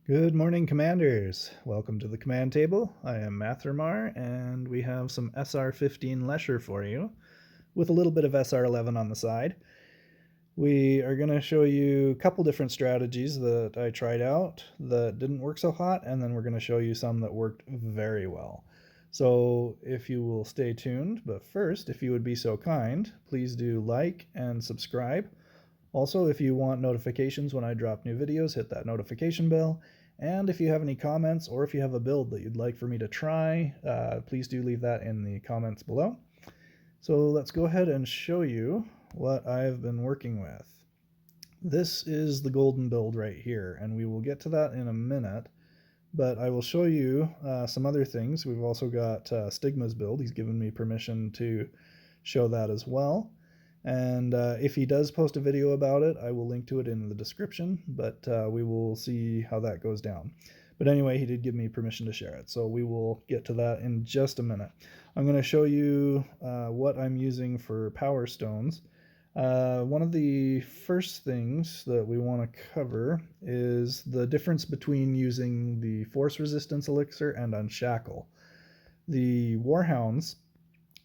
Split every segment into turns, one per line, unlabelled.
Good morning, Commanders. Welcome to the command table. I am Mathermar, and we have some SR15 Leshir for you, with a little bit of SR11 on the side. We are going to show you a couple different strategies that I tried out that didn't work so hot, and then we're going to show you some that worked very well. So if you will stay tuned, but first, if you would be so kind, please do like and subscribe. Also, if you want notifications when I drop new videos, hit that notification bell. And if you have any comments or if you have a build that you'd like for me to try, please do leave that in the comments below. So let's go ahead and show you what I've been working with. This is the golden build right here, and we will get to that in a minute. But I will show you some other things. We've also got Stigma's build. He's given me permission to show that as well. And if he does post a video about it, I will link to it in the description, but we will see how that goes down. But anyway, he did give me permission to share it, so we will get to that in just a minute. I'm going to show you what I'm using for Powerstones. One of the first things that we want to cover is the difference between using the Force Resistance Elixir and Unshackle. The Warhounds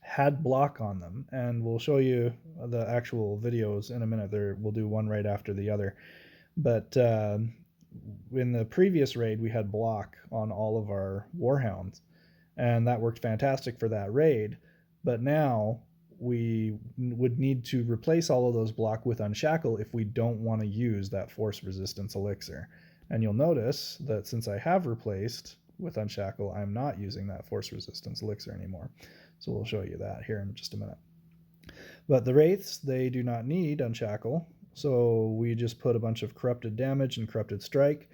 had block on them, and we'll show you the actual videos in a minute. We'll do one right after the other. But in the previous raid, we had block on all of our Warhounds, and that worked fantastic for that raid. But now we would need to replace all of those block with Unshackle if we don't want to use that Force Resistance Elixir. And you'll notice that since I have replaced with Unshackle, I'm not using that Force Resistance Elixir anymore. So we'll show you that here in just a minute. But the Wraiths, they do not need Unshackle, so we just put a bunch of Corrupted Damage and Corrupted Strike.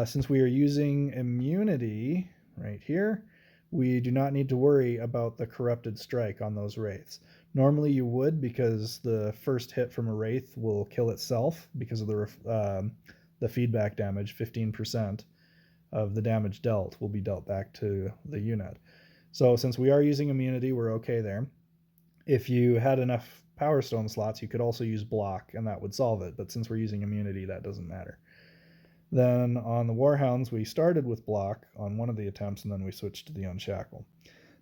Since we are using Immunity right here, we do not need to worry about the Corrupted Strike on those Wraiths. Normally you would, because the first hit from a Wraith will kill itself because of the feedback damage. 15% of the damage dealt will be dealt back to the unit. So since we are using immunity, we're okay there. If you had enough Powerstone slots, you could also use block, and that would solve it. But since we're using immunity, that doesn't matter. Then on the Warhounds, we started with block on one of the attempts, and then we switched to the Unshackle.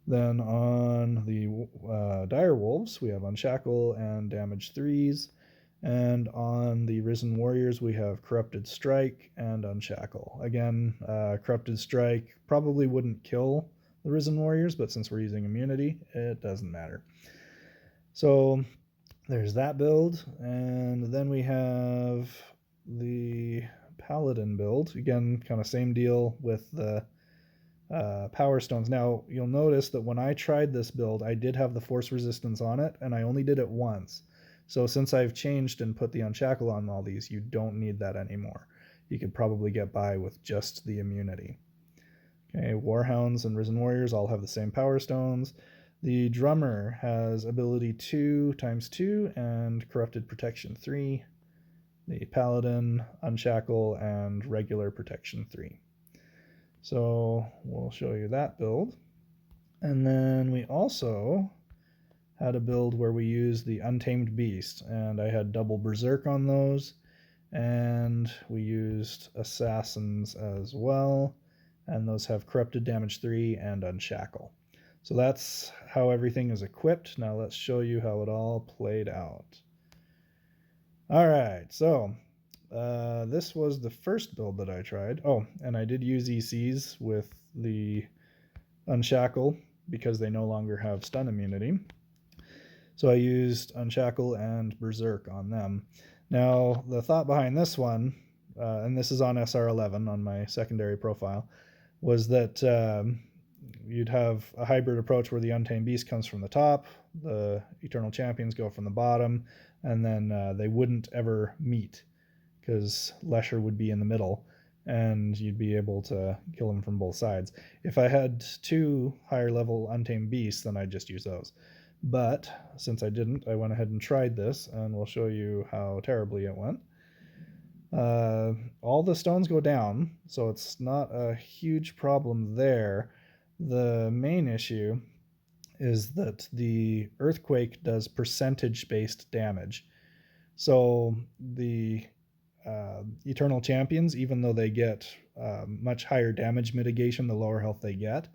Then on the Dire Wolves, we have Unshackle and damage 3s. And on the Risen Warriors, we have Corrupted Strike and Unshackle. Again, Corrupted Strike probably wouldn't kill the Risen Warriors, but since we're using immunity, it doesn't matter. So there's that build, and then we have the Paladin build. Again, kind of same deal with the Powerstones. Now, you'll notice that when I tried this build, I did have the Force Resistance on it, and I only did it once. So since I've changed and put the Unshackle on all these, you don't need that anymore. You could probably get by with just the immunity. Okay, Warhounds and Risen Warriors all have the same Power Stones. The Drummer has ability 2 times 2 and Corrupted Protection 3. The Paladin, Unshackle, and regular Protection 3. So we'll show you that build. And then we also had a build where we used the Untamed Beast, and I had double Berserk on those, and we used Assassins as well. And those have Corrupted Damage 3 and Unshackle. So that's how everything is equipped. Now let's show you how it all played out. All right, so this was the first build that I tried. Oh, and I did use ECs with the Unshackle because they no longer have stun immunity. So I used Unshackle and Berserk on them. Now, the thought behind this one, and this is on SR11 on my secondary profile, was that you'd have a hybrid approach where the Untamed Beast comes from the top, the Eternal Champions go from the bottom, and then they wouldn't ever meet because Leshir would be in the middle, and you'd be able to kill them from both sides. If I had 2 higher level Untamed Beasts, then I'd just use those. But since I didn't, I went ahead and tried this, and we'll show you how terribly it went. All the stones go down, so it's not a huge problem there. The main issue is that the earthquake does percentage-based damage. So the Eternal Champions, even though they get much higher damage mitigation the lower health they get,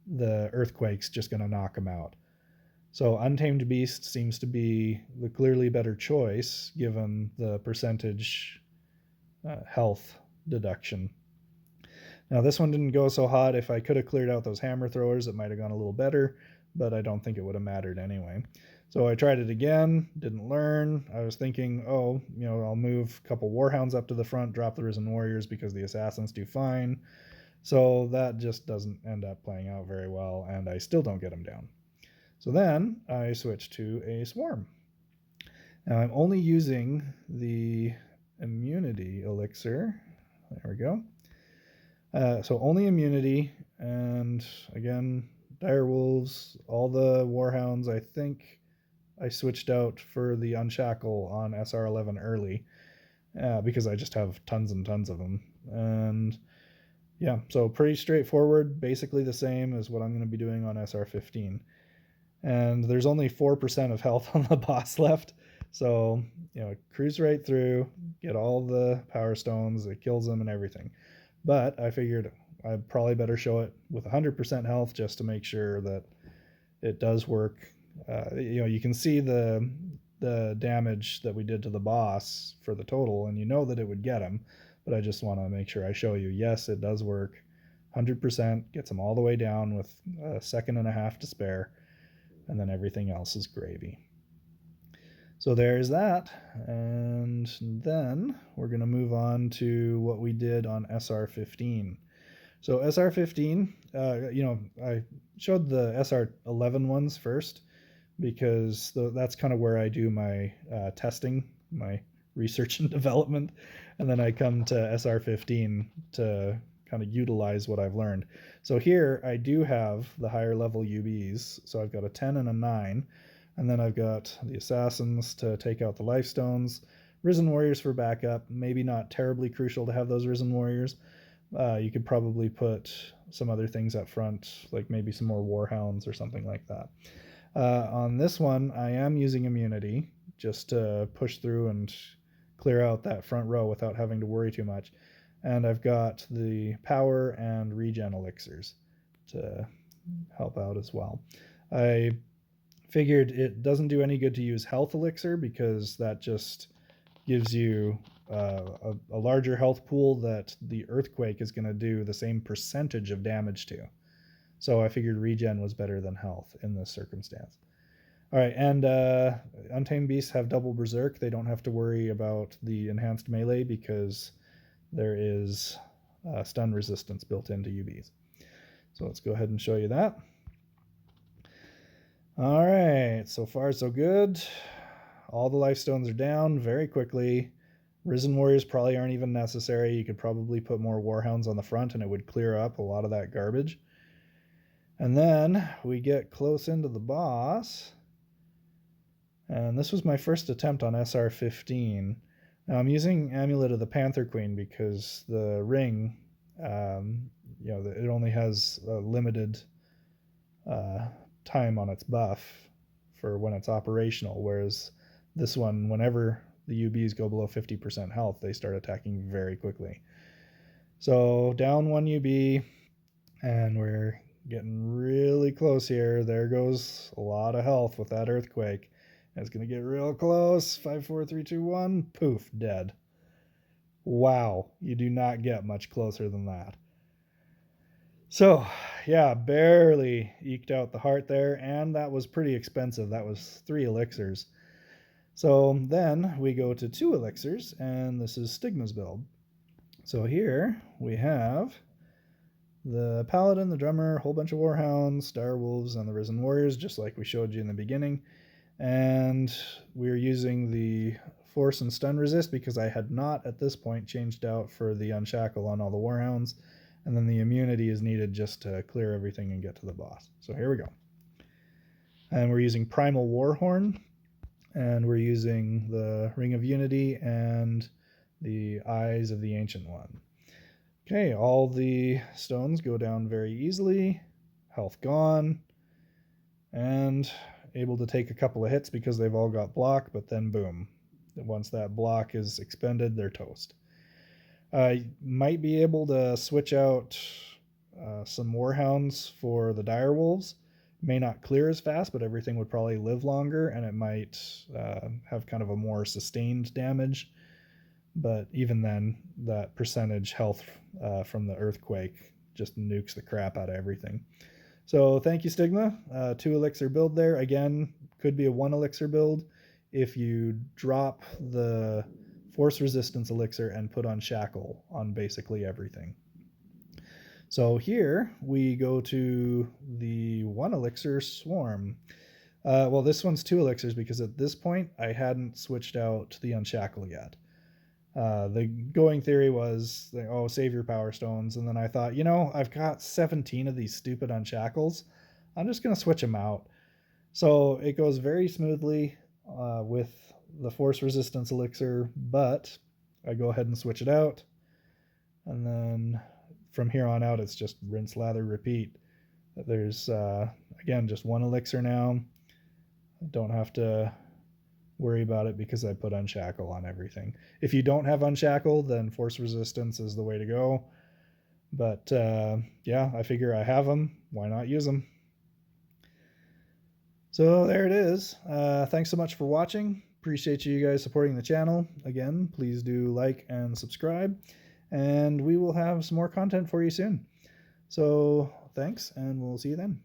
the Earthquake's just going to knock them out. So Untamed Beast seems to be the clearly better choice given the percentage health deduction. Now this one didn't go so hot. If I could have cleared out those hammer throwers, it might have gone a little better, but I don't think it would have mattered anyway. So I tried it again, didn't learn. I was thinking, oh, I'll move a couple Warhounds up to the front, drop the Risen Warriors because the Assassins do fine. So that just doesn't end up playing out very well, and I still don't get them down. So then I switched to a Swarm. Now I'm only using the Immunity Elixir. There we go. So only Immunity, and again, Direwolves, all the Warhounds, I think I switched out for the Unshackle on SR11 early because I just have tons and tons of them. And yeah, so pretty straightforward, basically the same as what I'm going to be doing on SR15. And there's only 4% of health on the boss left. So, cruise right through, get all the Powerstones, it kills them and everything. But I figured I'd probably better show it with 100% health just to make sure that it does work. You can see the damage that we did to the boss for the total, and you know that it would get him. But I just want to make sure I show you, yes, it does work. 100% gets them all the way down with a second and a half to spare, and then everything else is gravy. So there's that, and then we're going to move on to what we did on SR15. So SR15, I showed the SR11 ones first because that's kind of where I do my testing, my research and development, and then I come to SR15 to kind of utilize what I've learned. So here I do have the higher level UBs, so I've got a 10 and a 9, and then I've got the Assassins to take out the Lifestones, Risen Warriors for backup, maybe not terribly crucial to have those Risen Warriors. You could probably put some other things up front, like maybe some more Warhounds or something like that. On this one, I am using Immunity just to push through and clear out that front row without having to worry too much. And I've got the Power and Regen Elixirs to help out as well. I figured it doesn't do any good to use Health Elixir because that just gives you a larger health pool that the Earthquake is going to do the same percentage of damage to. So I figured Regen was better than Health in this circumstance. All right, and Untamed Beasts have double Berserk. They don't have to worry about the enhanced melee because there is stun resistance built into UBs. So let's go ahead and show you that. All right, so far so good. All the Lifestones are down very quickly. Risen Warriors probably aren't even necessary. You could probably put more Warhounds on the front and it would clear up a lot of that garbage. And then we get close into the boss. And this was my first attempt on SR15. Now I'm using Amulet of the Panther Queen because the ring, it only has a limited time on its buff for when it's operational, whereas this one, whenever the UBs go below 50% health, they start attacking very quickly. So down one UB, and we're getting really close here. There goes a lot of health with that Earthquake. It's going to get real close. 5, 4, 3, 2, 1. Poof, dead. Wow, you do not get much closer than that. So, yeah, barely eked out the heart there, and that was pretty expensive. That was 3 Elixirs. So then we go to 2 Elixirs, and this is Stigma's build. So here we have the Paladin, the Drummer, a whole bunch of Warhounds, Direwolves, and the Risen Warriors, just like we showed you in the beginning. And we're using the Force and Stun Resist because I had not at this point changed out for the Unshackle on all the Warhounds. And then the immunity is needed just to clear everything and get to the boss. So here we go. And we're using Primal Warhorn. And we're using the Ring of Unity and the Eyes of the Ancient One. Okay, all the stones go down very easily. Health gone. And able to take a couple of hits because they've all got block, but then boom. Once that block is expended, they're toast. I might be able to switch out some Warhounds for the Direwolves. May not clear as fast, but everything would probably live longer, and it might have kind of a more sustained damage. But even then, that percentage health from the Earthquake just nukes the crap out of everything. So thank you, Stigma. 2 elixir build there. Again, could be a 1 elixir build if you drop the force resistance elixir and put Unshackle on basically everything. So here we go to the 1 elixir Swarm. Well, this one's 2 elixirs because at this point I hadn't switched out the Unshackle yet. The going theory was, oh, save your Powerstones. And then I thought, I've got 17 of these stupid Unshackles. I'm just going to switch them out. So it goes very smoothly with the force resistance elixir, but I go ahead and switch it out. And then from here on out, it's just rinse, lather, repeat. There's, again, just 1 elixir now. I don't have to worry about it because I put Unshackle on everything. If you don't have Unshackle, then force resistance is the way to go. But yeah, I figure I have them. Why not use them? So there it is. Thanks so much for watching. Appreciate you guys supporting the channel. Again, please do like and subscribe, and we will have some more content for you soon. So thanks, and we'll see you then.